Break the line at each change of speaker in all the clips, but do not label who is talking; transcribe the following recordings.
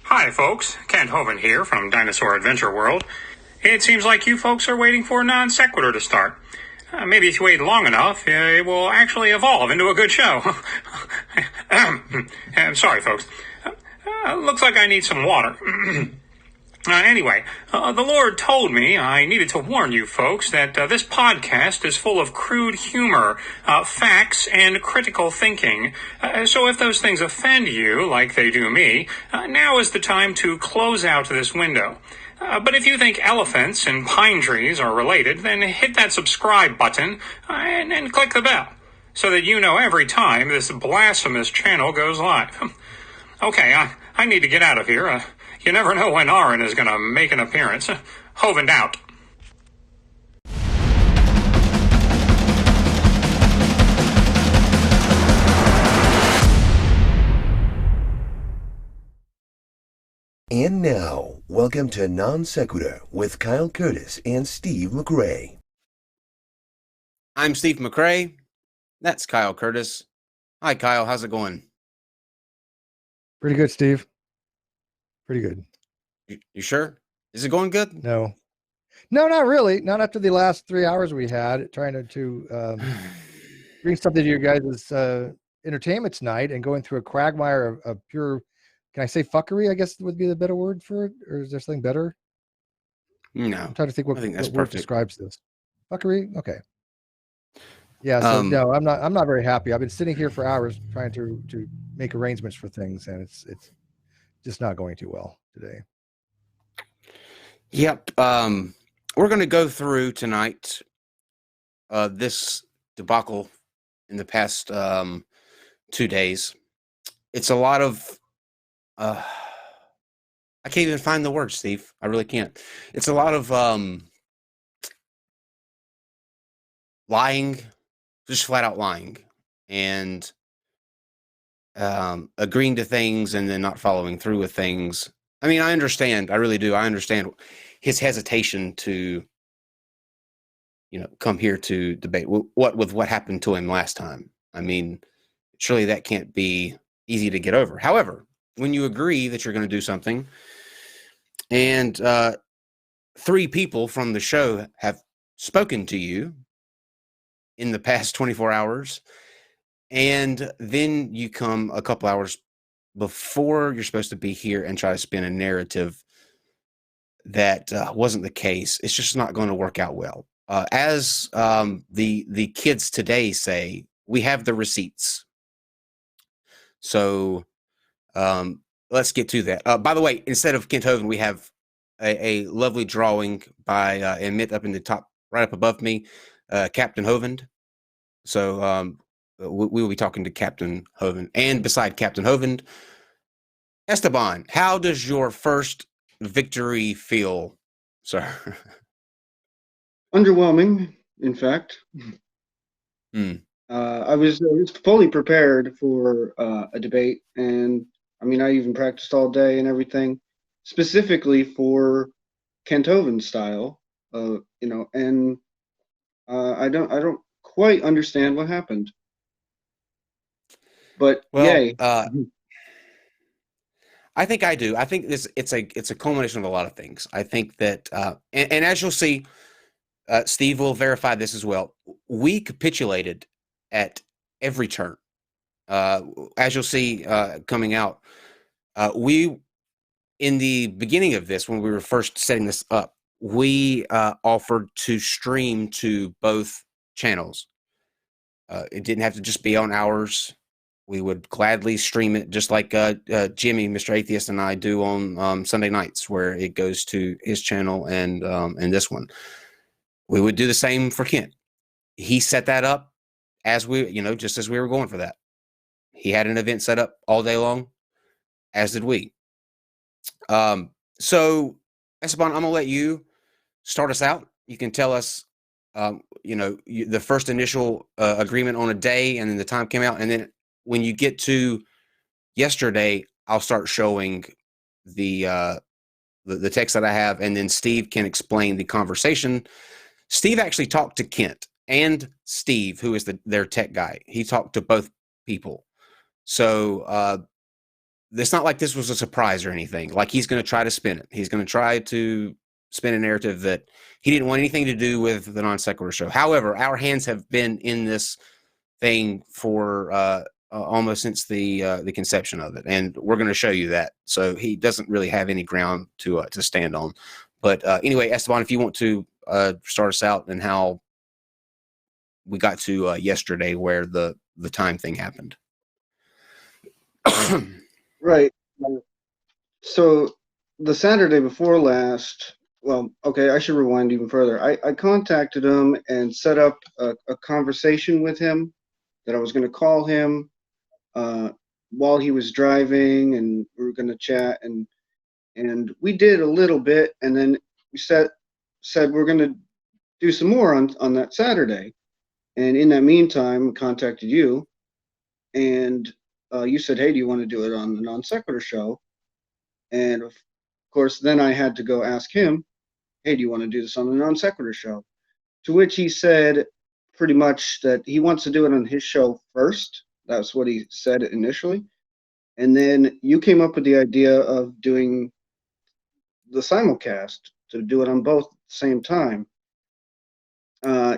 Hi, folks. Kent Hovind here from Dinosaur Adventure World. It seems like you folks are waiting for Non-Sequitur to start. Maybe if you wait long enough, it will actually evolve into a good show. I'm sorry, folks. Looks like I need some water. Anyway, the Lord told me I needed to warn you folks that this podcast is full of crude humor, facts, and critical thinking. So if those things offend you, like they do me, now is the time to close out this window. But if you think elephants and pine trees are related, then hit that subscribe button and click the bell so that you know every time this blasphemous channel goes live. Okay, I need to get out of here. You never know when Aaron is going to make an appearance. Hovind out.
And now, welcome to Non-Sequitur with Kyle Curtis and Steve McRae.
I'm Steve McRae. That's Kyle Curtis. Hi, Kyle. How's it going?
Pretty good, Steve. Pretty good.
You sure? Is it going good?
No, not really. Not after the last 3 hours we had trying to bring something to you guys' entertainment tonight and going through a quagmire of pure, can I say fuckery, I guess would be the better word for it? Or is there something better?
No.
I'm trying to think what
that's
word
perfect.
describes this. Fuckery? Okay. Yeah, so no, I'm not very happy. I've been sitting here for hours trying to make arrangements for things, and it's just not going too well today.
Yep. We're going to go through tonight this debacle in the past 2 days. It's a lot of I can't even find the word, Steve. I really can't. It's a lot of lying, just flat out lying, and agreeing to things and then not following through with things. I mean, I understand. I really do. I understand his hesitation to, come here to debate what happened to him last time. I mean, surely that can't be easy to get over. However, when you agree that you're going to do something, and 3 people from the show have spoken to you in the past 24 hours, and then you come a couple hours before you're supposed to be here and try to spin a narrative that wasn't the case, it's just not going to work out well. As the kids today say, we have the receipts. So let's get to that. By the way, instead of Kent Hovind, we have a lovely drawing by Emmett up in the top, right up above me, Captain Hovind. So we will be talking to Captain Hovind. And beside Captain Hovind, Esteban, how does your first victory feel, sir?
Underwhelming, in fact. I was fully prepared for a debate, and I mean, I even practiced all day and everything, specifically for Kent Hovind style, and I don't quite understand what happened. But yay.
I think I do. I think it's a culmination of a lot of things. I think that, and as you'll see, Steve will verify this as well. We capitulated at every turn. As you'll see coming out, we, in the beginning of this, when we were first setting this up, we offered to stream to both channels. It didn't have to just be on ours. We would gladly stream it, just like Jimmy, Mr. Atheist, and I do on Sunday nights, where it goes to his channel and this one. We would do the same for Kent. He set that up as we, just as we were going for that. He had an event set up all day long, as did we. So, Esteban, I'm going to let you start us out. You can tell us, the first initial agreement on a day, and then the time came out, and then when you get to yesterday, I'll start showing the text that I have, and then Steve can explain the conversation. Steve actually talked to Kent and Steve, who is their tech guy. He talked to both people. So it's not like this was a surprise or anything. Like, he's going to try to spin it. He's going to try to spin a narrative that he didn't want anything to do with the Non Sequitur show. However, our hands have been in this thing for almost since the conception of it, and we're going to show you that. So he doesn't really have any ground to stand on. But anyway, Esteban, if you want to start us out and how we got to yesterday, where the time thing happened.
Right. So the Saturday before last, well, okay, I should rewind even further. I contacted him and set up a conversation with him that I was going to call him while he was driving, and we were going to chat, and we did a little bit, and then we said we're going to do some more on that Saturday. And in that meantime, I contacted you, and you said, hey, do you want to do it on the Non Sequitur show? And of course, then I had to go ask him, hey, do you want to do this on the Non Sequitur show? To which he said pretty much that he wants to do it on his show first. That's what he said initially. And then you came up with the idea of doing the simulcast, to do it on both at the same time.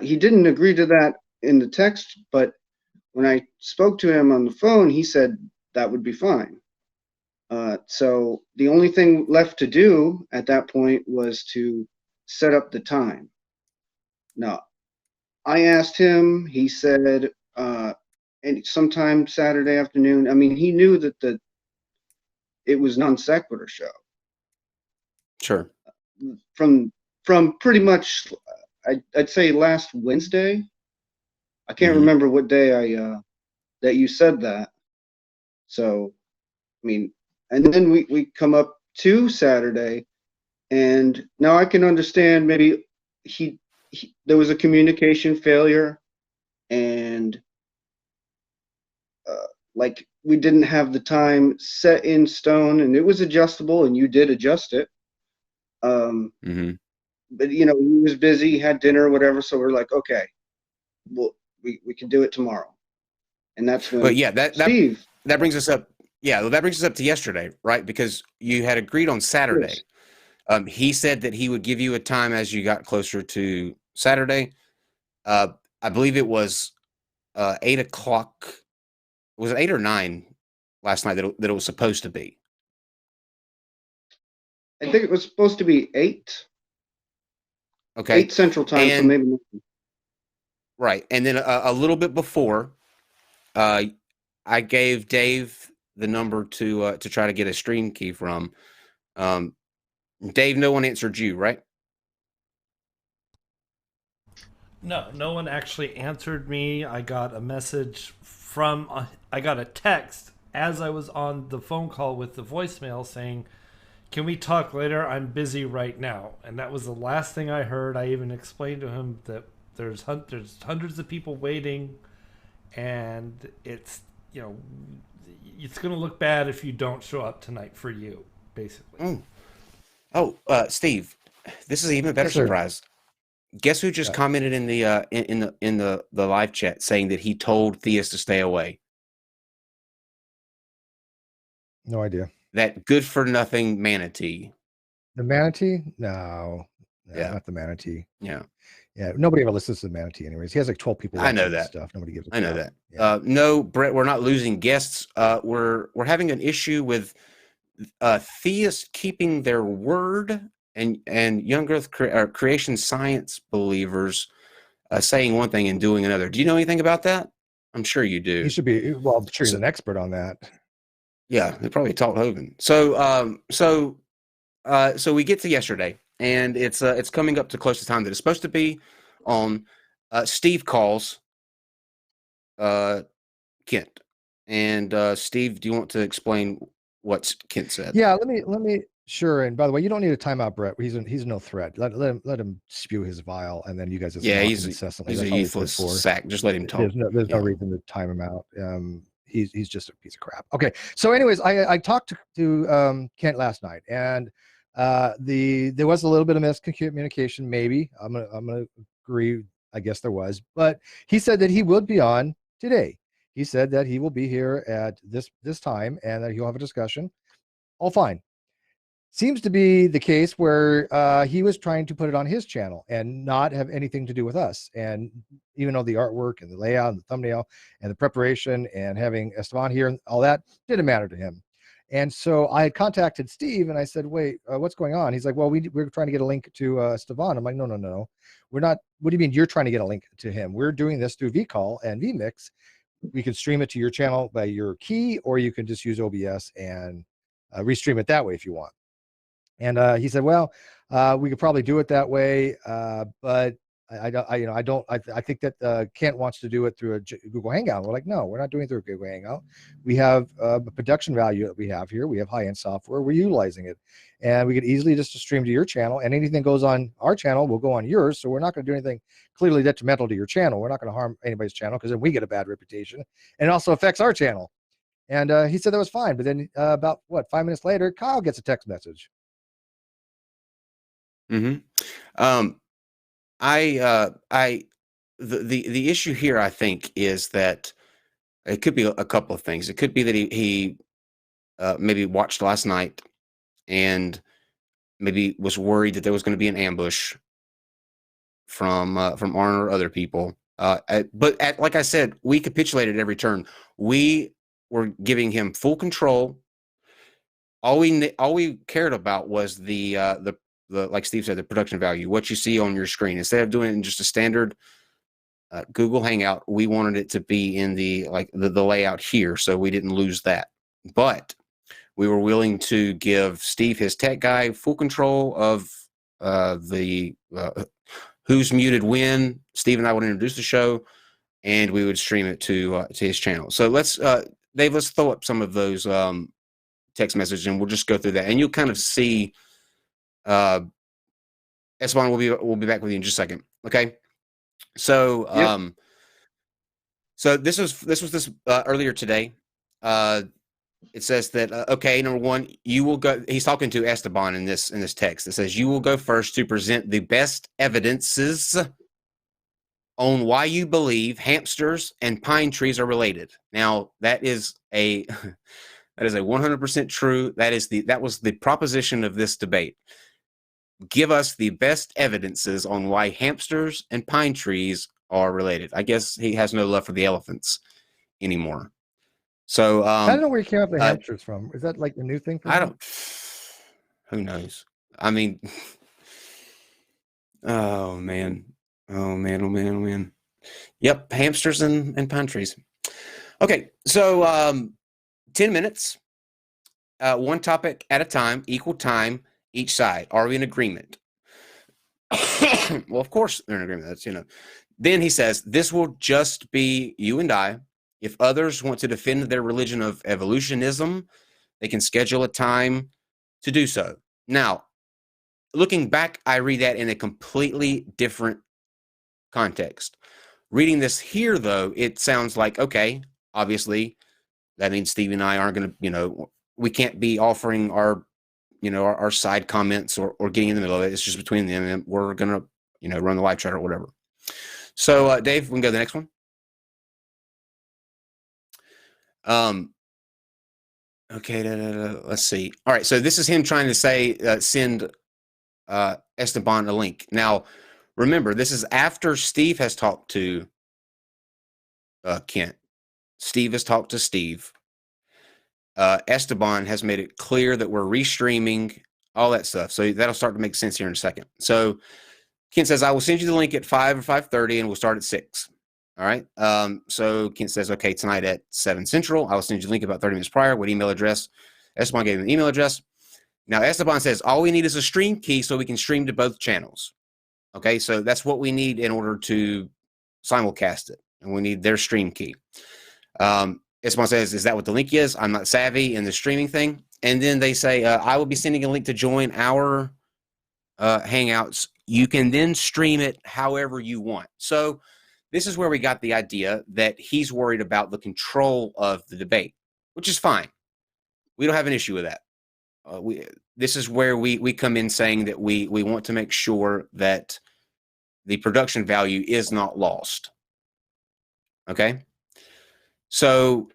He didn't agree to that in the text, but when I spoke to him on the phone, he said that would be fine. So the only thing left to do at that point was to set up the time. Now, I asked him, he said and sometime Saturday afternoon. I mean, he knew that it was Non Sequitur show.
Sure.
From pretty much, I'd say last Wednesday. I can't remember what day that you said that. So, I mean, and then we come up to Saturday, and now I can understand maybe there was a communication failure, and like we didn't have the time set in stone, and it was adjustable, and you did adjust it. But he was busy, he had dinner or whatever, so we're like, okay, well, we can do it tomorrow. And that's when Steve
that brings us up. Yeah, well, that brings us up to yesterday, right? Because you had agreed on Saturday. Yes. He said that he would give you a time as you got closer to Saturday. I believe it was 8 o'clock. Was it 8 or 9 last night that it was supposed to be?
I think it was supposed to be 8.
Okay.
8 Central Time, so maybe.
Right. And then a little bit before, I gave Dave the number to try to get a stream key from. Dave, no one answered you, right?
No one actually answered me. I got a message I got a text as I was on the phone call with the voicemail saying, can we talk later? I'm busy right now. And that was the last thing I heard. I even explained to him that there's hundreds of people waiting, and it's it's going to look bad if you don't show up tonight for you, basically.
Steve, this is an even better surprise. Guess who just commented in the live chat saying that he told Theus to stay away?
No idea.
That good for nothing manatee.
The manatee? No, not the manatee.
Yeah.
Nobody ever listens to the manatee, anyways. He has like 12 people.
I know that
stuff. Nobody gives.
I know that. Yeah. No, Brett, we're not losing guests. We're having an issue with theists keeping their word, and young Earth creation science believers saying one thing and doing another. Do you know anything about that? I'm sure you do.
He should be. Well, I'm sure he's an expert on that.
Yeah, they probably taught Hovind. So we get to yesterday, and it's coming up to close to time that it's supposed to be on. Steve calls Kent, and Steve, do you want to explain what Kent said?
Yeah, let me. Sure. And by the way, you don't need a timeout, Brett. He's no threat. Let him spew his vile, and then you guys just
he's
incessantly.
He's a useless sack. Just let him talk.
There's no reason to time him out. He's just a piece of crap. Okay. So anyways, I talked to Kent last night, and there was a little bit of miscommunication, maybe. I'm gonna agree. I guess there was, but he said that he would be on today. he said that he will be here at this time and that he'll have a discussion. All fine. Seems to be the case where he was trying to put it on his channel and not have anything to do with us. And even though the artwork and the layout and the thumbnail and the preparation and having Esteban here and all that didn't matter to him. And so I had contacted Steve and I said, wait, what's going on? He's like, well, we're trying to get a link to Esteban. I'm like, no. We're not. What do you mean you're trying to get a link to him? We're doing this through vCall and vMix. We can stream it to your channel by your key, or you can just use OBS and restream it that way if you want. And he said, well, we could probably do it that way. But I think that Kent wants to do it through a Google Hangout. We're like, no, we're not doing it through a Google Hangout. We have a production value that we have here. We have high-end software. We're utilizing it. And we could easily just stream to your channel, and anything goes on our channel will go on yours. So we're not going to do anything clearly detrimental to your channel. We're not going to harm anybody's channel, because then we get a bad reputation. And it also affects our channel. And he said that was fine. But then about 5 minutes later, Kyle gets a text message.
The issue here, I think, is that it could be a couple of things. It could be that he maybe watched last night and maybe was worried that there was going to be an ambush from Arn or other people. But like I said, we capitulated every turn. We were giving him full control. All we cared about was the like Steve said, the production value, what you see on your screen. Instead of doing it in just a standard Google Hangout, we wanted it to be in the layout here, so we didn't lose that. But we were willing to give Steve, his tech guy, full control of the who's muted when. Steve and I would introduce the show, and we would stream it to his channel. So let's Dave, let's throw up some of those text messages, and we'll just go through that, and you'll kind of see. Esteban, we'll be back with you in just a second. Okay. So
Yep.
So this was earlier today. It says that okay, number one, you will go. He's talking to Esteban in this text. It says you will go first to present the best evidences on why you believe hamsters and pine trees are related. Now that is a 100% true. That was the proposition of this debate. Give us the best evidences on why hamsters and pine trees are related. I guess he has no love for the elephants anymore. So
I don't know where you came up with hamsters from. Is that like the new thing for him?
Who knows? I mean, oh man. Yep, hamsters and pine trees. Okay, so 10 minutes, one topic at a time, equal time each side. Are we in agreement? Well, of course they're in agreement. That's, Then he says, this will just be you and I. If others want to defend their religion of evolutionism, they can schedule a time to do so. Now, looking back, I read that in a completely different context. Reading this here, though, it sounds like, okay, obviously, that means Steve and I aren't going to, we can't be offering our side comments or getting in the middle of it. It's just between them, and we're going to, run the live chat or whatever. So, Dave, we can go to the next one. Okay, let's see. All right, so this is him trying to say, send Esteban a link. Now, remember, this is after Steve has talked to Kent. Steve has talked to Steve. Esteban has made it clear that we're restreaming, all that stuff. So that'll start to make sense here in a second. So Kent says, I will send you the link at 5 or 5:30, and we'll start at 6. All right. So Kent says, okay, tonight at 7 Central, I will send you the link about 30 minutes prior. What email address? Esteban gave him the email address. Now, Esteban says, all we need is a stream key so we can stream to both channels. Okay, so that's what we need in order to simulcast it. And we need their stream key. Esteban says, is that what the link is? I'm not savvy in the streaming thing. And then they say, I will be sending a link to join our Hangouts. You can then stream it however you want. So this is where we got the idea that he's worried about the control of the debate, which is fine. We don't have an issue with that. This is where we come in saying that we want to make sure that the production value is not lost. Okay? So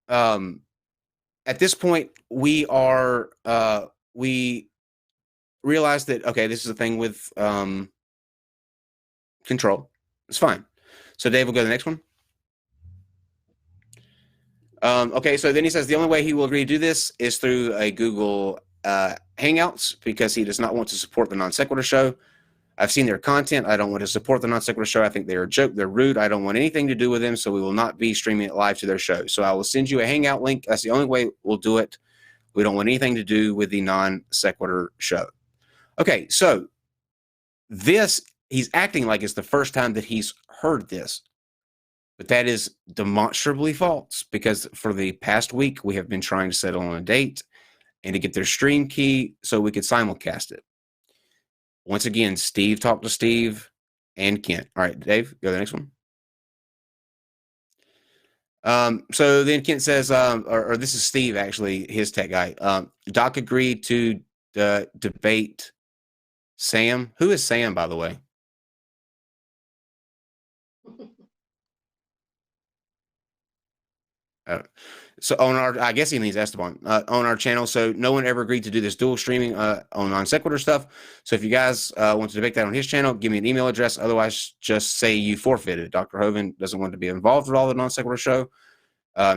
at this point, we realize that, okay, this is a thing with control. It's fine. So Dave will go to the next one. Okay, so then he says the only way he will agree to do this is through a Google Hangouts, because he does not want to support the Non-Sequitur show. I've seen their content. I don't want to support the Non-Sequitur show. I think they're a joke. They're rude. I don't want anything to do with them, so we will not be streaming it live to their show. So I will send you a Hangout link. That's the only way we'll do it. We don't want anything to do with the Non-Sequitur show. Okay, so this, he's acting like it's the first time that he's heard this. But that is demonstrably false, because for the past week, we have been trying to settle on a date and to get their stream key so we could simulcast it. Once again, Steve talked to Steve and Kent. All right, Dave, go to the next one. So then Kent says, or this is Steve, actually, his tech guy. Doc agreed to debate Sam. Who is Sam, by the way? So on our, I guess he means Esteban, on our channel. So no one ever agreed to do this dual streaming on Non-Sequitur stuff. So if you guys want to debate that on his channel, give me an email address. Otherwise, just say you forfeited. Dr. Hovind doesn't want to be involved with all the Non-Sequitur show.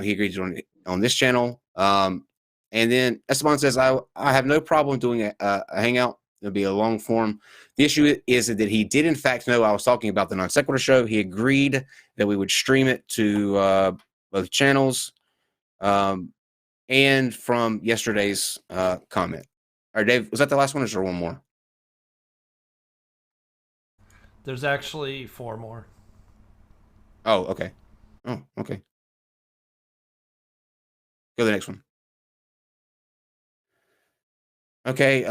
He agreed to on this channel. And then Esteban says, I have no problem doing a hangout. It'll be a long form. The issue is that he did in fact know I was talking about the Non-Sequitur show. He agreed that we would stream it to both channels. And from yesterday's comment. All right, Dave, was that the last one, or is there one more?
There's actually 4 more.
Oh, okay. Oh, okay. Go to the next one. Okay,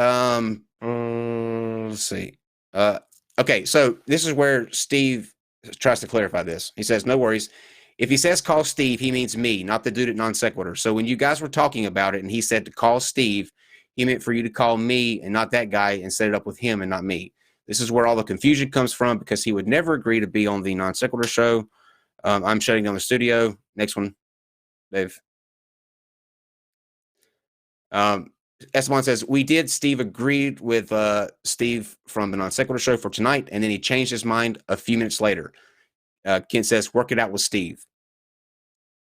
let's see. Okay, so this is where Steve tries to clarify this. He says, no worries. If he says call Steve, he means me, not the dude at Non-Sequitur. So when you guys were talking about it and he said to call Steve, he meant for you to call me and not that guy and set it up with him and not me. This is where all the confusion comes from, because he would never agree to be on the Non-Sequitur show. I'm shutting down the studio. Next one, Dave. Esteban says, we did. Steve agreed with Steve from the Non-Sequitur show for tonight, and then he changed his mind a few minutes later. Kent says, work it out with Steve.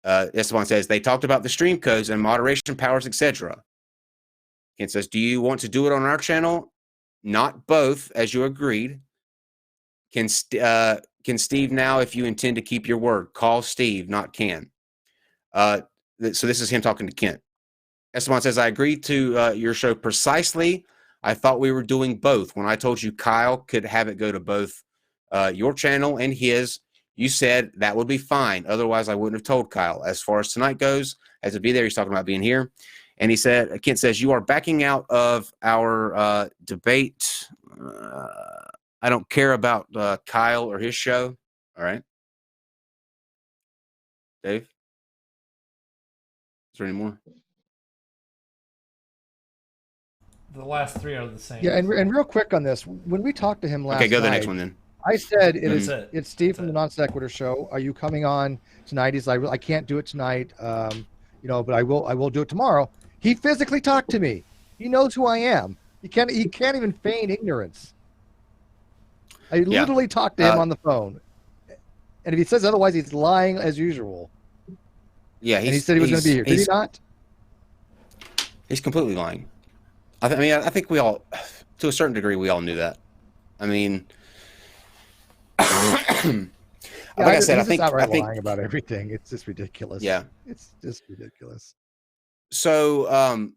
Esteban says, they talked about the stream codes and moderation powers, etc. Kent says, do you want to do it on our channel? Not both, as you agreed. Can Steve now, if you intend to keep your word, call Steve, not Ken. So this is him talking to Kent. Esteban says, I agreed to your show precisely. I thought we were doing both. When I told you Kyle could have it go to both your channel and his, you said that would be fine. Otherwise, I wouldn't have told Kyle. As far as tonight goes, has to be there. He's talking about being here. And he said, Kent says, you are backing out of our debate. I don't care about Kyle or his show. All right. Dave? Is there any more?
The last 3 are the same.
Yeah, and real quick on this, when we talked to him last
Okay, go to the
night,
next one then.
I said, it's Steve
That's
from the
it.
Non-Sequitur show. Are you coming on tonight? He's like, I can't do it tonight, but I will do it tomorrow. He physically talked to me. He knows who I am. He can't even feign ignorance. I literally talked to him on the phone. And if he says otherwise, he's lying as usual.
Yeah,
and he said he was going to be here. Did he not?
He's completely lying. I think we all, to a certain degree, we all knew that. I mean, like I said, I think
lying about everything. It's just ridiculous.
Yeah,
it's just ridiculous.
So,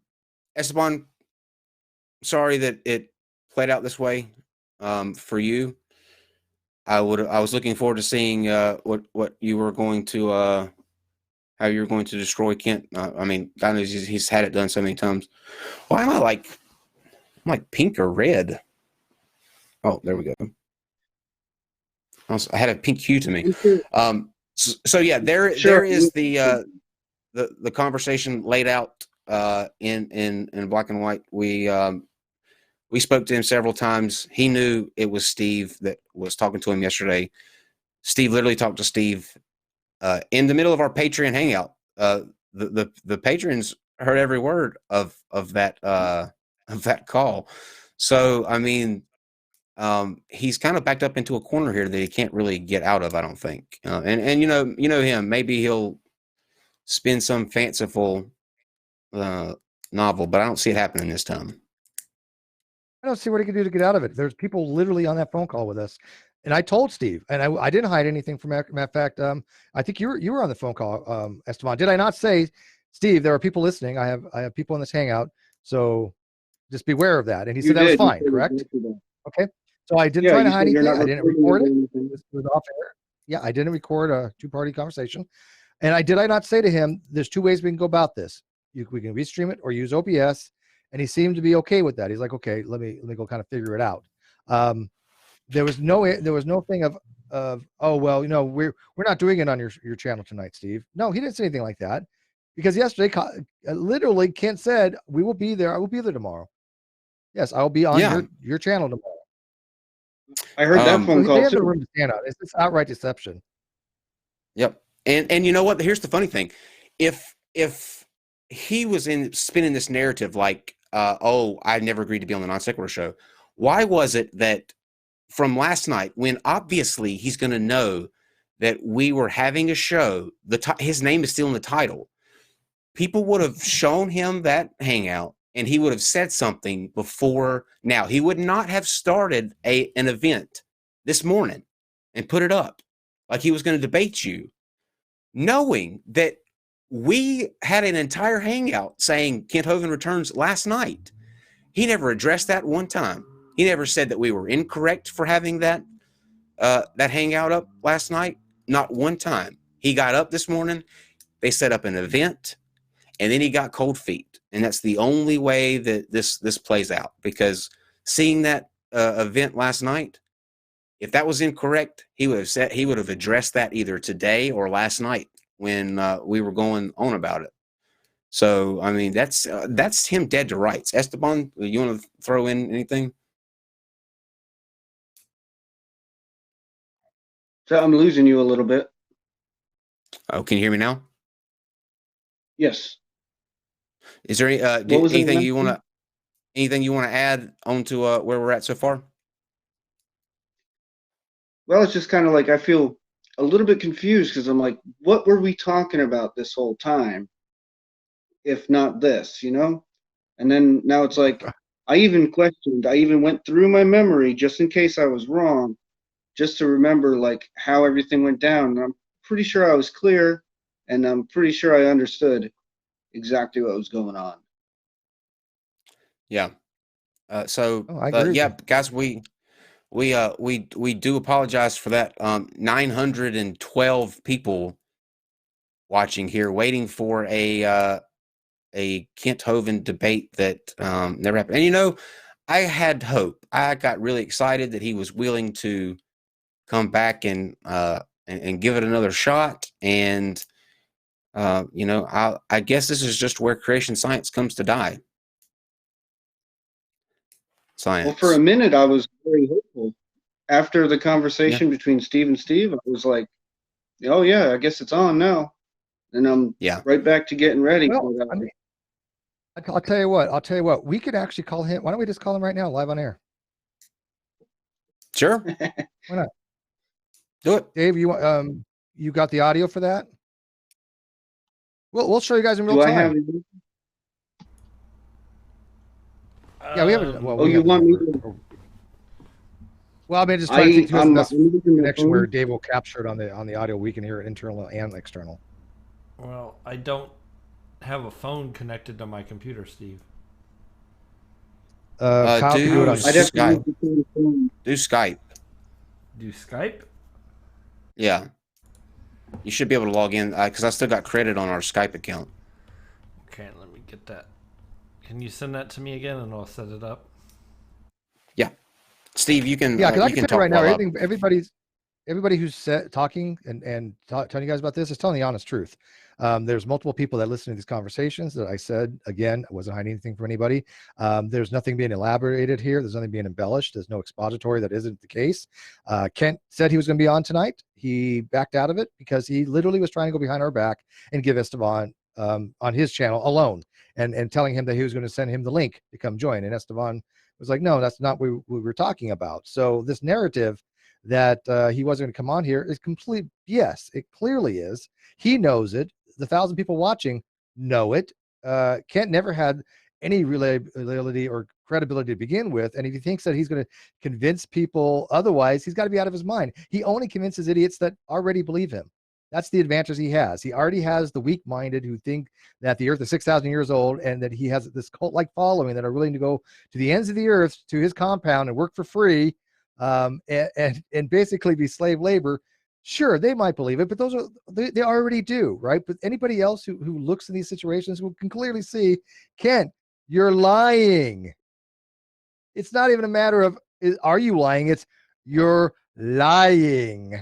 Esteban, sorry that it played out this way for you. I was looking forward to seeing what you were going to how you're going to destroy Kent. I mean, God knows he's had it done so many times. Why am I like pink or red? Oh, there we go. I had a pink hue to me. So yeah, there is the conversation laid out in black and white. We spoke to him several times. He knew it was Steve that was talking to him yesterday. Steve literally talked to Steve in the middle of our Patreon hangout, the patrons heard every word of that call. So I mean, he's kind of backed up into a corner here that he can't really get out of, I don't think. And you know him, maybe he'll spin some fanciful novel, but I don't see it happening this time.
I don't see what he can do to get out of it. There's people literally on that phone call with us, and I told Steve, and I didn't hide anything from. Matter of fact, I think you were on the phone call, Esteban. Did I not say, Steve? There are people listening. I have people in this hangout, so just beware of that. And he said that was fine, correct? Okay. So I didn't try to hide anything. I didn't record it. It was off air. Yeah, I didn't record a two-party conversation. And I not say to him, there's two ways we can go about this. We can restream it or use OBS. And he seemed to be okay with that. He's like, okay, let me go kind of figure it out. There was no thing of oh well, we're not doing it on your channel tonight, Steve. No, he didn't say anything like that, because yesterday literally Kent said, we will be there. I will be there tomorrow. Yes, I will be on your channel tomorrow.
I heard that phone call
they have
too.
the room to stand out. It's just outright deception.
Yep. And you know what? Here's the funny thing. If he was spinning this narrative like, I never agreed to be on the Non-Sequitur show, why was it that from last night, when obviously he's going to know that we were having a show, his name is still in the title, people would have shown him that hangout and he would have said something before now. He would not have started an event this morning and put it up like he was going to debate you, knowing that we had an entire hangout saying Kent Hovind returns last night. He never addressed that one time. He never said that we were incorrect for having that hangout up last night. Not one time. He got up this morning. They set up an event, and then he got cold feet. And that's the only way that this plays out. Because seeing that event last night, if that was incorrect, he would have addressed that either today or last night when we were going on about it. So I mean, that's him dead to rights. Esteban, you want to throw in anything?
So I'm losing you a little bit.
Oh, can you hear me now?
Yes.
Is there anything you want to add onto where we're at so far?
Well, it's just kind of like I feel a little bit confused because I'm like, what were we talking about this whole time? If not this, And then now it's like I even went through my memory just in case I was wrong, just to remember like how everything went down. And I'm pretty sure I was clear, and I'm pretty sure I understood exactly what was going on.
Yeah. So
I agree.
yeah, guys, we do apologize for that. 912 people watching here, waiting for a Kent Hovind debate that never happened. And I had hope. I got really excited that he was willing to come back and give it another shot. And I guess this is just where creation science comes to die. Science.
Well, for a minute, I was very hopeful. After the conversation between Steve and Steve, I was like, oh, yeah, I guess it's on now. And I'm right back to getting ready.
Well, I mean, I'll tell you what. We could actually call him. Why don't we just call him right now, live on air?
Sure.
Why not?
Do it.
Dave, you got the audio for that? We'll show you guys in real time. Yeah, we have it. Well,
you want me to?
Well, I mean, just trying to think through the best connection where Dave will capture it on the audio. We can hear it internal and external.
Well, I don't have a phone connected to my computer, Steve.
Kyle can do it on
Skype. Do Skype.
Do Skype?
Yeah. You should be able to log in because I still got credit on our Skype account.
Okay, let me get that. Can you send that to me again, and I'll set it up?
Yeah, Steve, you can.
Yeah, because I can
talk
right now.
up.
Everybody's everybody who's talking and telling you guys about this is telling the honest truth. There's multiple people that listen to these conversations that I said, again, I wasn't hiding anything from anybody. There's nothing being elaborated here. There's nothing being embellished. There's no expository. That isn't the case. Kent said he was going to be on tonight. He backed out of it because he literally was trying to go behind our back and give Esteban on his channel alone and telling him that he was going to send him the link to come join. And Esteban was like, no, that's not what we were talking about. So this narrative that he wasn't going to come on here is complete. Yes, it clearly is. He knows it. The 1,000 people watching know it. Kent never had any reliability or credibility to begin with. And if he thinks that he's going to convince people otherwise, he's got to be out of his mind. He only convinces idiots that already believe him. That's the advantage he has. He already has the weak-minded who think that the earth is 6,000 years old and that he has this cult-like following that are willing to go to the ends of the earth to his compound and work for free and basically be slave labor. Sure, they might believe it, but they already do, right? But anybody else who looks in these situations can clearly see, Kent, you're lying. It's not even a matter of are you lying? It's you're lying.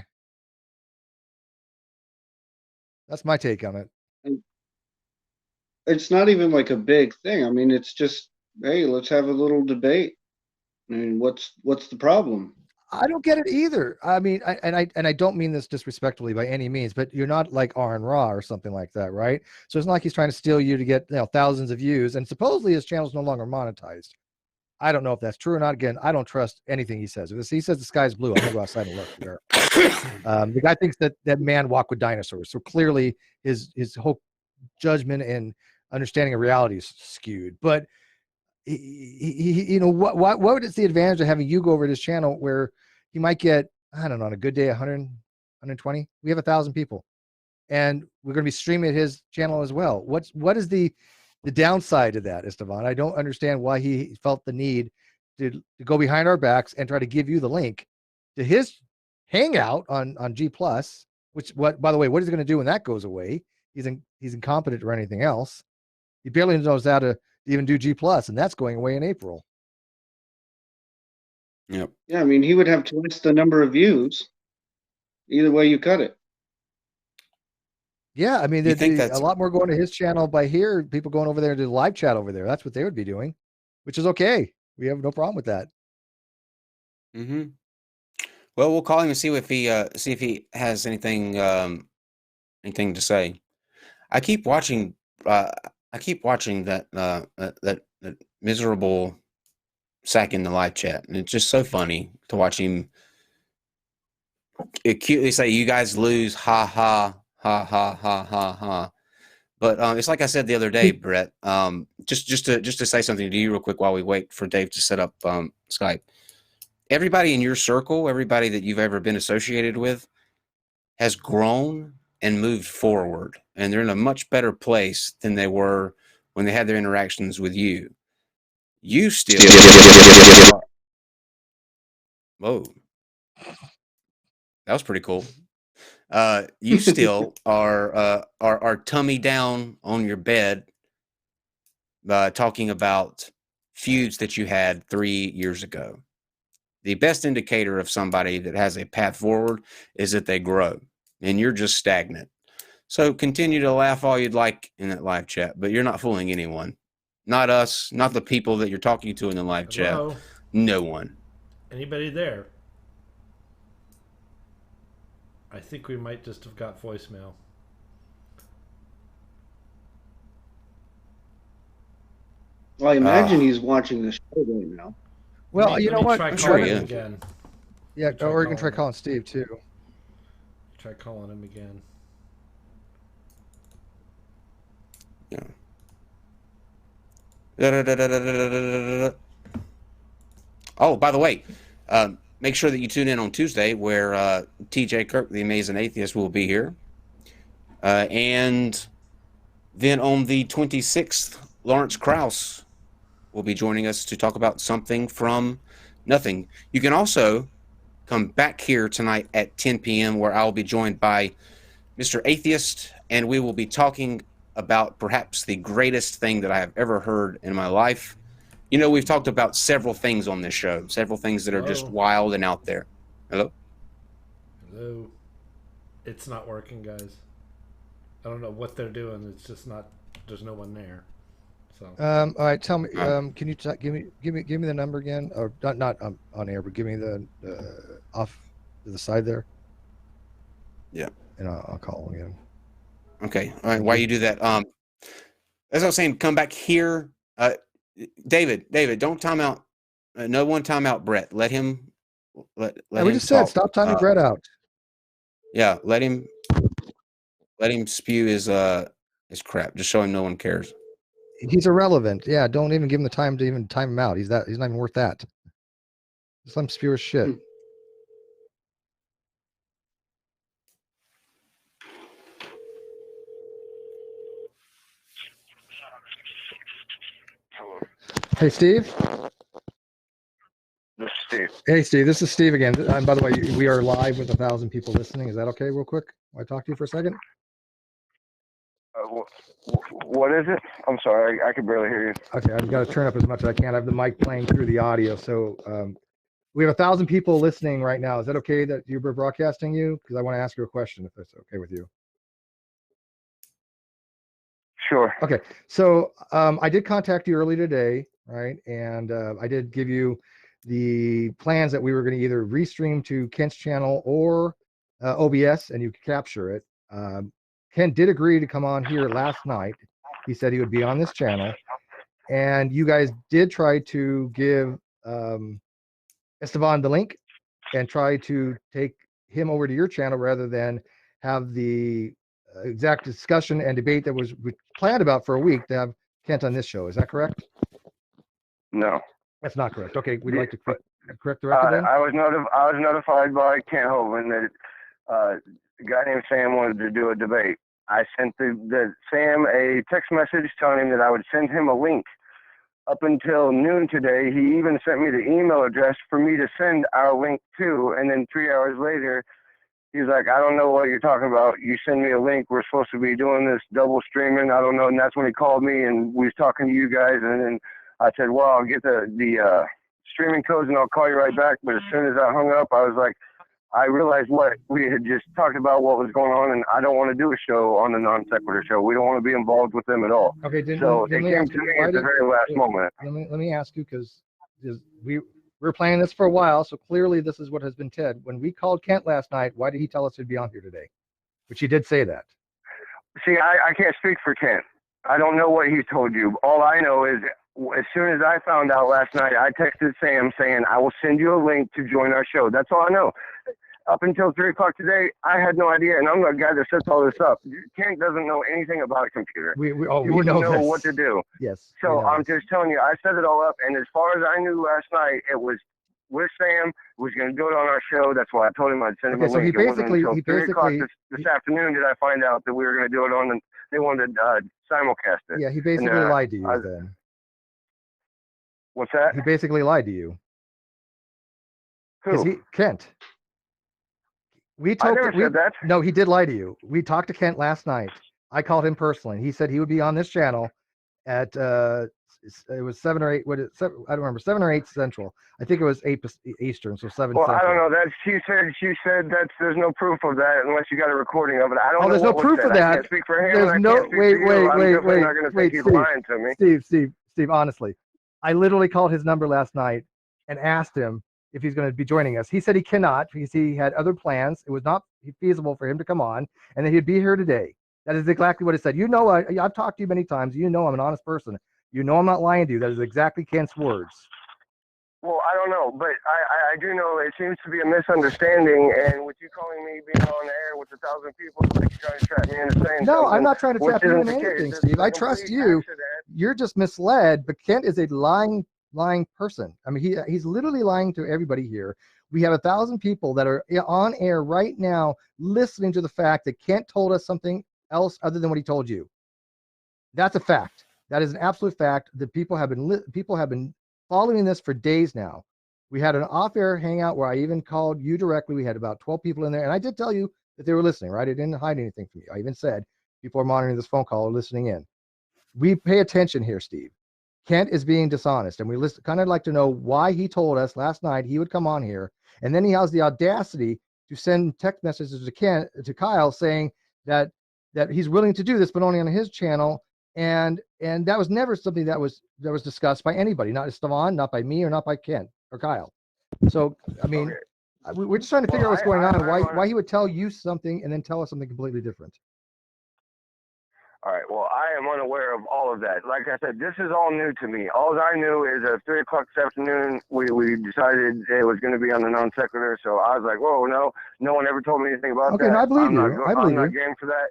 That's my take on it.
And it's not even like a big thing. I mean, it's just, hey, let's have a little debate. I mean, what's the problem?
I don't get it either. I mean, I don't mean this disrespectfully by any means, but you're not like Aaron Ra or something like that, right? So it's not like he's trying to steal you to get thousands of views, and supposedly his channel's no longer monetized. I don't know if that's true or not. Again, I don't trust anything he says. If he says the sky's blue, I'm gonna go outside and look there. The guy thinks that man walked with dinosaurs, so clearly his whole judgment and understanding of reality is skewed. But he what is the advantage of having you go over to his channel where he might get, I don't know, on a good day 100 120? We have 1,000 people and we're going to be streaming at his channel as well. What is the downside to that, Esteban? I don't understand why he felt the need to go behind our backs and try to give you the link to his hangout on G Plus, which by the way, what is he going to do when that goes away? He's incompetent or anything else. He barely knows how to even do G Plus, and that's going away in April.
Yep.
Yeah, I mean, he would have twice the number of views. Either way you cut it.
Yeah, I mean, there'd be a lot more going to his channel by here. People going over there to the live chat over there. That's what they would be doing, which is okay. We have no problem with that.
Mm-hmm. Well, we'll call him and see if he has anything to say. I keep watching that miserable sack in the live chat, and it's just so funny to watch him cutely say, "You guys lose, ha ha ha ha ha ha ha." But it's like I said the other day, Brett. Just to say something to you real quick while we wait for Dave to set up Skype. Everybody in your circle, everybody that you've ever been associated with, has grown and moved forward, and they're in a much better place than they were when they had their interactions with you. You still whoa, that was pretty cool. You still are tummy down on your bed, talking about feuds that you had 3 years ago. The best indicator of somebody that has a path forward is that they grow, and you're just stagnant. So continue to laugh all you'd like in that live chat, but you're not fooling anyone. Not us, not the people that you're talking to in the live chat. No one.
Anybody there? I think we might just have got voicemail.
Well, I imagine he's watching the show right now.
Well, you know what?
Try
I'm sure
calling
he
him
is.
again.
Yeah, or you can try calling Steve too.
Try calling him again.
Yeah. Oh, by the way, make sure that you tune in on Tuesday where TJ Kirk, the Amazing Atheist, will be here. And then on the 26th, Lawrence Krauss will be joining us to talk about something from nothing. You can also come back here tonight at 10 p.m. where I'll be joined by Mr. Atheist, and we will be talking about perhaps the greatest thing that I have ever heard in my life. You know, we've talked about several things on this show, several things that are just wild and out there. Hello?
Oh, it's not working, guys. I don't know what they're doing. It's just not. There's no one there. So
All right, tell me. Can you give me the number again, or not on air, but give me the off to the side there.
Yeah.
And I'll call again.
Okay. All right. While you do that, as I was saying, come back here. David, don't time out. No one time out, Brett. Let him. Let
we
him
just
talk.
said stop timing Brett out.
Yeah. Let him spew his crap. Just show him no one cares.
He's irrelevant. Yeah, don't even give him the time to even time him out. He's not even worth that. Just let him spew his shit. Hey, Steve.
This is Steve.
Hey, Steve. This is Steve again. And by the way, we are live with 1,000 people listening. Is that okay? Real quick, I talk to you for a second.
What is it? I'm sorry, I can barely hear you.
Okay, I've got to turn up as much as I can. I have the mic playing through the audio, so we have 1,000 people listening right now. Is that okay that you're broadcasting you? Because I want to ask you a question, if that's okay with you.
Sure.
Okay, so I did contact you early today, right? And I did give you the plans that we were going to either restream to Kent's channel or OBS, and you could capture it. Kent did agree to come on here last night. He said he would be on this channel, and you guys did try to give Esteban the link and try to take him over to your channel rather than have the exact discussion and debate that was planned about for a week to have Kent on this show. Is that correct?
No.
That's not correct. Okay, we'd like to correct the record then?
I was notified by Kent Hovind that a guy named Sam wanted to do a debate. I sent the Sam a text message telling him that I would send him a link. Up until noon today, he even sent me the email address for me to send our link to, and then 3 hours later, he's like, I don't know what you're talking about. You send me a link. We're supposed to be doing this double streaming. I don't know. And that's when he called me and we was talking to you guys. And then I said, well, I'll get the streaming codes and I'll call you right back. But as soon as I hung up, I was like, I realized what we had just talked about, what was going on, and I don't want to do a show on the Non-Sequitur show. We don't want to be involved with them at all.
Okay,
so it came to me at the very last moment.
Let me ask you, because we were planning this for a while, so clearly this is what has been said. When we called Kent last night, why did he tell us he'd be on here today? Which he did say that.
See, I can't speak for Kent. I don't know what he told you. All I know is as soon as I found out last night, I texted Sam saying, I will send you a link to join our show. That's all I know. Up until 3 o'clock today, I had no idea, and I'm the guy that sets all this up. Kent doesn't know anything about a computer.
We
know what to do.
Yes.
So I'm just telling you, I set it all up, and as far as I knew last night, it was with Sam. Was going to do it on our show. That's why I told him I'd send him a link.
So he basically
3 o'clock this afternoon did I find out that we were going to do it on, and they wanted to simulcast it.
Yeah, he basically lied to you then.
What's that?
He basically lied to you.
Who?
Kent.
I never said that.
No, he did lie to you. We talked to Kent last night. I called him personally. He said he would be on this channel at it was 7 or 8. I don't remember, 7 or 8 Central. I think it was 8 Eastern, so 7
Well,
Central.
I don't know. That she said that there's no proof of that unless you got a recording of it. I don't know.
There's no proof of that.
I can't speak for him.
There's no wait, Steve, honestly. I literally called his number last night and asked him if he's going to be joining us. He said he cannot because he had other plans. It was not feasible for him to come on, and that he'd be here today. That is exactly what he said. You know, I've talked to you many times. You know I'm an honest person. You know I'm not lying to you. That is exactly Kent's words.
Well, I don't know, but I do know it seems to be a misunderstanding, and with you calling me being on the air with 1,000 people, like you're trying to trap me into saying
No,
something,
I'm not trying to trap you into anything, Steve. I trust you.
Accident.
You're just misled, but Kent is a lying person. I mean, he's literally lying to everybody here. We have 1,000 people that are on air right now listening to the fact that Kent told us something else other than what he told you. That's a fact. That is an absolute fact. That people have been following this for days now. We had an off-air hangout where I even called you directly. We had about 12 people in there, and I did tell you that they were listening, right? I didn't hide anything from you. I even said people are monitoring this phone call or listening in. We pay attention here, Steve. Kent is being dishonest, and we kind of like to know why he told us last night he would come on here, and then he has the audacity to send text messages to Kyle saying that he's willing to do this, but only on his channel. And that was never something that was discussed by anybody, not Estevan, not by me, or not by Kent or Kyle. So I mean, we're just trying to figure out what's going on, why he would tell you something and then tell us something completely different.
All right. Well, I am unaware of all of that. Like I said, this is all new to me. All I knew is at 3 o'clock this afternoon, we decided it was going to be on the non-sequitur. So I was like, whoa, no one ever told me anything about that.
Okay, no, I believe you.
I'm not game for that.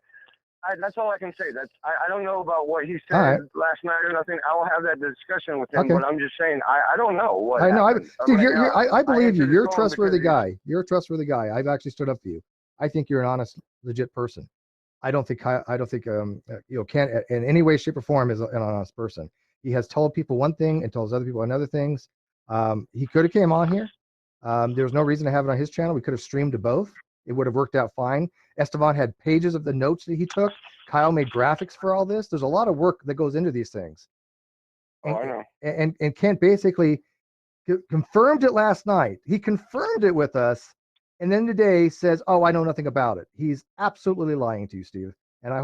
That's all I can say. I don't know about what he said last night or nothing. I will have that discussion with him, but I'm just saying I don't know what.
I know. Steve, I believe you. You're a trustworthy guy. You're a trustworthy guy. I've actually stood up for you. I think you're an honest, legit person. I don't think Kent in any way, shape, or form is an honest person. He has told people one thing and tells other people another things. He could have came on here. There's no reason to have it on his channel. We could have streamed to both. It would have worked out fine. Estevan had pages of the notes that he took. Kyle made graphics for all this. There's a lot of work that goes into these things.
I know.
And Kent basically confirmed it last night. He confirmed it with us, and then today says, "Oh, I know nothing about it." He's absolutely lying to you, Steve. And I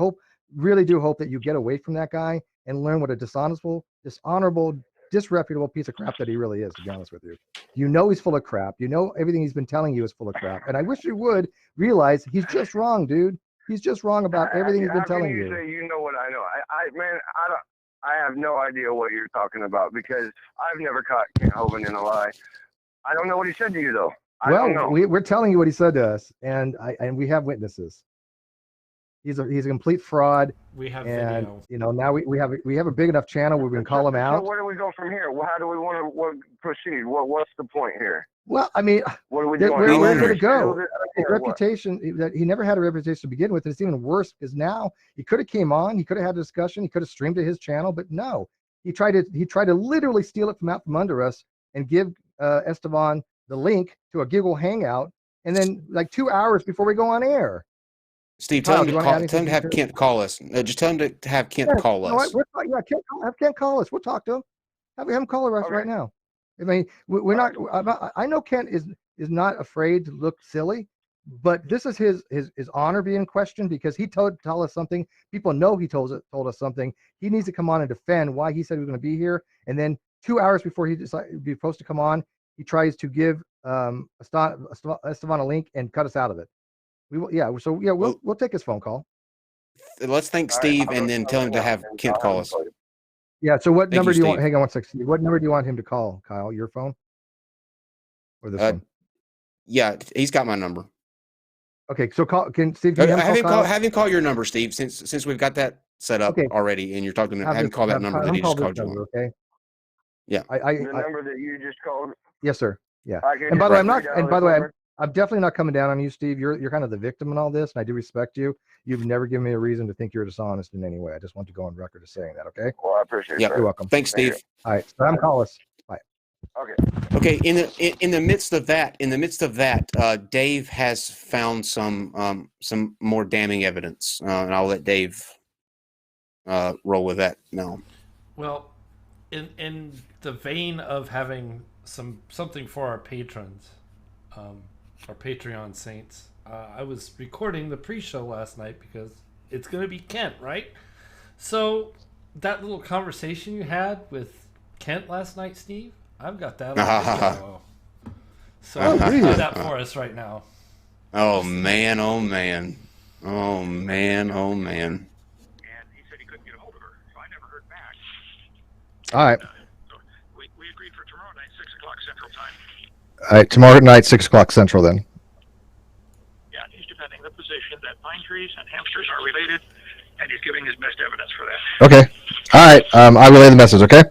really do hope that you get away from that guy and learn what a dishonorable, disreputable piece of crap that he really is, to be honest with you. You know he's full of crap. You know everything he's been telling you is full of crap. And I wish you would realize he's just wrong, dude. He's just wrong about everything he's been telling you.
Say you know what I know? I have no idea what you're talking about, because I've never caught Kent Hovind in a lie. I don't know what he said to you, though. I don't know.
We're telling you what he said to us, and we have witnesses. He's a complete fraud.
We have
video.
You know,
now we have a big enough channel where we can call him out.
So where do we go from here? How do we want to proceed? What's the point here?
Well, I mean,
what are we doing?
Where are we going to go? His reputation, that he never had a reputation to begin with. It's even worse because now he could have came on, he could have had a discussion, he could have streamed to his channel, but no, he tried to literally steal it from under us and give Estevan the link to a Giggle Hangout, and then like 2 hours before we go on air.
Steve, tell him to have Kent call us. Just tell him to have Kent call us.
Have Kent call us. We'll talk to him. Have him call us right now. I mean, we're not. I know Kent is not afraid to look silly, but this is his honor being questioned, because he told us something. People know he told us something. He needs to come on and defend why he said he was going to be here, and then 2 hours before he decided be supposed to come on, he tries to give Estevan a link and cut us out of it. We'll take his phone call.
Let's thank Steve and then tell him to have Kent call us.
Yeah. So what number do you want? Hang on 1 second, Steve. What number do you want him to call, Kyle? Your phone or this one?
Yeah, he's got my number.
Okay. So can Steve?
Have him call your number, Steve. Since we've got that set up already, and you're talking to have him call that number that he just called you on.
Okay. Yeah.
The number that you just called.
Yes, sir. Yeah. And by the way, I'm not. And by the way, I'm definitely not coming down on you, Steve. You're kind of the victim in all this, and I do respect you. You've never given me a reason to think you're dishonest in any way. I just want to go on record as saying that. Okay.
Well, I appreciate it.
Yeah,
you're welcome.
Thanks, Steve.
All right. So I'm Collis. Bye.
Okay.
In the midst of that, Dave has found some more damning evidence, and I'll let Dave roll with that now.
Well, in the vein of having something for our patrons, our Patreon saints, I was recording the pre-show last night because it's going to be Kent, right? So that little conversation you had with Kent last night, Steve, I've got that on video. So I'll do that for us right now.
Oh man, oh man. Oh man, oh man.
And he said he couldn't get a hold of her, so I never heard back.
All right.
So we agreed for tomorrow night, 6 o'clock Central Time.
All right, tomorrow night, 6 o'clock Central then.
Yeah, he's defending the position that pine trees and hamsters are related, and he's giving his best evidence for that.
Okay. All right. I relay the message, okay?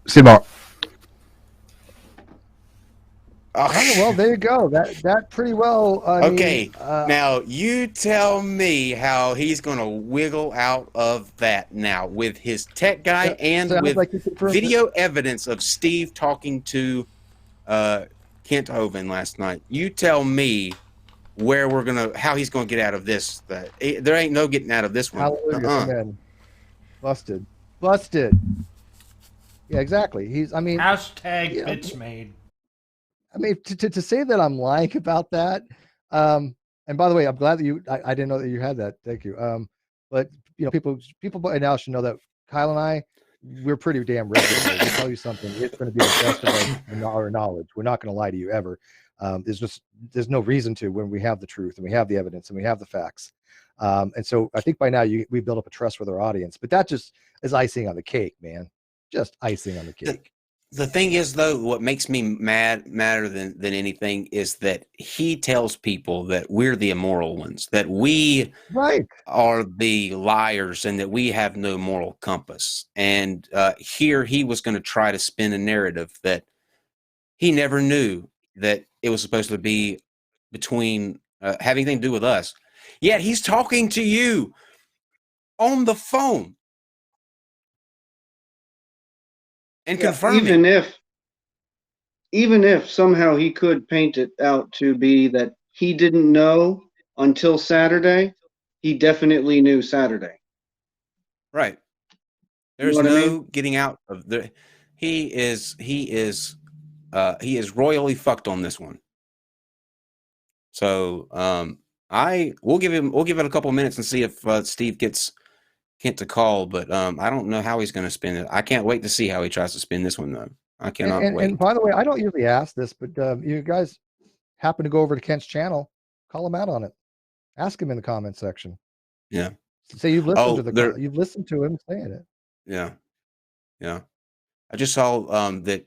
See you tomorrow. Well, there you go. That pretty well.
Now you tell me how he's going to wiggle out of that now with his tech guy and with video evidence of Steve talking to Kent Hovind last night. You tell me how he's going to get out of this. There ain't no getting out of this one.
Hallelujah. Busted. Yeah, exactly.
Hashtag bitch made.
I mean, to say that I'm lying about that. And by the way, I'm glad that I didn't know that you had that. Thank you. But people by now should know that Kyle and I, we're pretty damn reputable. We tell you something, it's going to be the best of our knowledge. We're not going to lie to you ever. There's no reason to when we have the truth and we have the evidence and we have the facts. And so I think by now we build up a trust with our audience, but that just is icing on the cake, man. Just icing on the cake.
The thing is, though, what makes me madder than anything is that he tells people that we're the immoral ones, that we are the liars, and that we have no moral compass. And here he was going to try to spin a narrative that he never knew that it was supposed to be between have anything to do with us. Yet he's talking to you on the phone. And confirming.
Even if somehow he could paint it out to be that he didn't know until Saturday, he definitely knew Saturday.
Right. There's getting out of the. He is royally fucked on this one. So we'll give it a couple of minutes and see if Steve gets Kent to call, but I don't know how he's going to spin it. I can't wait to see how he tries to spin this one, though. I cannot wait.
And by the way, I don't usually ask this, but you guys happen to go over to Kent's channel, call him out on it. Ask him in the comment section.
Yeah.
Say you've listened you've listened to him saying it.
Yeah. Yeah. I just saw that